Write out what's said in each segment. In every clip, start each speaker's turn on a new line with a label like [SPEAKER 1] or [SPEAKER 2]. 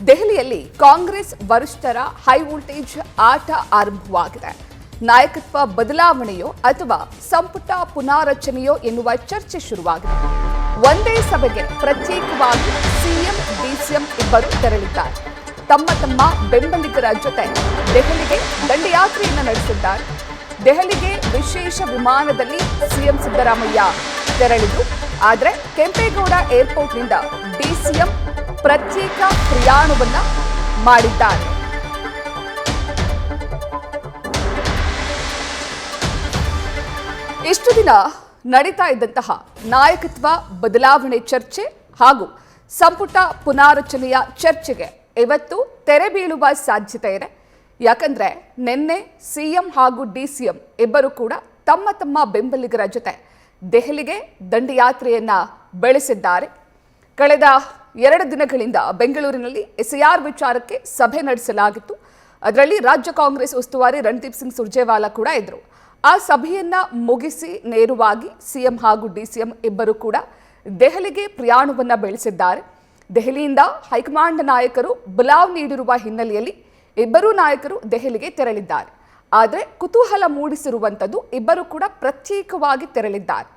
[SPEAKER 1] ದೆಹಲಿಯಲ್ಲಿ ಕಾಂಗ್ರೆಸ್ ವರಿಷ್ಠರ high voltage ಆಟ ಆರಂಭವಾಗಿದೆ. ನಾಯಕತ್ವ ಬದಲಾವಣೆಯೋ ಅಥವಾ ಸಂಪುಟ ಪುನಾರಚನೆಯೋ ಎನ್ನುವ ಚರ್ಚೆ ಶುರುವಾಗಿದೆ. ಒಂದೇ ಸಭೆಗೆ ಪ್ರತ್ಯೇಕವಾಗಿ ಸಿಎಂ ಡಿಸಿಎಂ ಇಬ್ಬರು ತೆರಳಿದ್ದಾರೆ. ತಮ್ಮ ಬೆಂಬಲಿಗರ ಜೊತೆ ದೆಹಲಿಗೆ ದಂಡಯಾತ್ರೆಯನ್ನು ನಡೆಸಿದ್ದಾರೆ. ದೆಹಲಿಗೆ ವಿಶೇಷ ವಿಮಾನದಲ್ಲಿ ಸಿಎಂ ಸಿದ್ದರಾಮಯ್ಯ ತೆರಳಿದ್ರು. ಆದರೆ ಕೆಂಪೇಗೌಡ ಏರ್ಪೋರ್ಟ್ನಿಂದ ಡಿಸಿಎಂ ಪ್ರತ್ಯೇಕ ಪ್ರಯಾಣವನ್ನ ಮಾಡಿದ್ದಾರೆ. ಇಷ್ಟು ದಿನ ನಡೀತಾ ಇದ್ದಂತಹ ನಾಯಕತ್ವ ಬದಲಾವಣೆ ಚರ್ಚೆ ಹಾಗೂ ಸಂಪುಟ ಪುನಾರಚನೆಯ ಚರ್ಚೆಗೆ ಇವತ್ತು ತೆರೆ ಬೀಳುವ ಸಾಧ್ಯತೆ ಇದೆ. ಯಾಕಂದ್ರೆ ನಿನ್ನೆ ಸಿಎಂ ಹಾಗೂ ಡಿಸಿಎಂ ಇಬ್ಬರು ಕೂಡ ತಮ್ಮ ಬೆಂಬಲಿಗರ ಜೊತೆ ದೆಹಲಿಗೆ ದಂಡಯಾತ್ರೆಯನ್ನ ಬೆಳೆಸಿದ್ದಾರೆ. ಕಳೆದ 2 ದಿನಗಳಿಂದ ಬೆಂಗಳೂರಿನಲ್ಲಿ ಎಸ್ಐಆರ್ ವಿಚಾರಕ್ಕೆ ಸಭೆ ನಡೆಸಲಾಗಿತ್ತು. ಅದರಲ್ಲಿ ರಾಜ್ಯ ಕಾಂಗ್ರೆಸ್ ಉಸ್ತುವಾರಿ ರಣದೀಪ್ ಸಿಂಗ್ ಸುರ್ಜೇವಾಲಾ ಕೂಡ ಇದ್ರು. ಆ ಸಭೆಯನ್ನ ಮುಗಿಸಿ ನೇರವಾಗಿ ಸಿಎಂ ಹಾಗೂ ಡಿಸಿಎಂ ಇಬ್ಬರು ಕೂಡ ದೆಹಲಿಗೆ ಪ್ರಯಾಣವನ್ನ ಬೆಳೆಸಿದ್ದಾರೆ. ದೆಹಲಿಯಿಂದ ಹೈಕಮಾಂಡ್ ನಾಯಕರು ಬುಲಾವ್ ನೀಡಿರುವ ಹಿನ್ನೆಲೆಯಲ್ಲಿ ಇಬ್ಬರೂ ನಾಯಕರು ದೆಹಲಿಗೆ ತೆರಳಿದ್ದಾರೆ. ಆದರೆ ಕುತೂಹಲ ಮೂಡಿಸಿರುವಂಥದ್ದು ಇಬ್ಬರು ಕೂಡ ಪ್ರತ್ಯೇಕವಾಗಿ ತೆರಳಿದ್ದಾರೆ.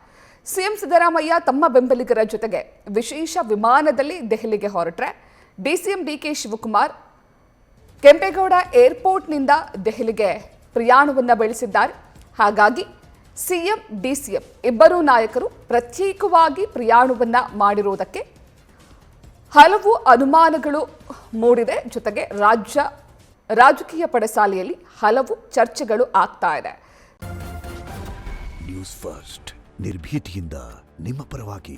[SPEAKER 1] ಸಿಎಂ ಸಿದ್ದರಾಮಯ್ಯ ತಮ್ಮ ಬೆಂಬಲಿಗರ ಜೊತೆಗೆ ವಿಶೇಷ ವಿಮಾನದಲ್ಲಿ ದೆಹಲಿಗೆ ಹೊರಟ್ರೆ, ಡಿಸಿಎಂ ಡಿಕೆ ಶಿವಕುಮಾರ್ ಕೆಂಪೇಗೌಡ ಏರ್ಪೋರ್ಟ್ನಿಂದ ದೆಹಲಿಗೆ ಪ್ರಯಾಣವನ್ನು ಬೆಳೆಸಿದ್ದಾರೆ. ಹಾಗಾಗಿ ಸಿಎಂ ಡಿಸಿಎಂ ಇಬ್ಬರೂ ನಾಯಕರು ಪ್ರತ್ಯೇಕವಾಗಿ ಪ್ರಯಾಣವನ್ನ ಮಾಡಿರುವುದಕ್ಕೆ ಹಲವು ಅನುಮಾನಗಳು ಮೂಡಿದೆ. ಜೊತೆಗೆ ರಾಜಕೀಯ ಪಡಸಾಲೆಯಲ್ಲಿ ಹಲವು ಚರ್ಚೆಗಳು ಆಗ್ತಾ ಇದೆ.
[SPEAKER 2] ನ್ಯೂಸ್ ಫಸ್ಟ್ ನಿರ್ಭೀತಿಯಿಂದ ನಿಮ್ಮ ಪರವಾಗಿ.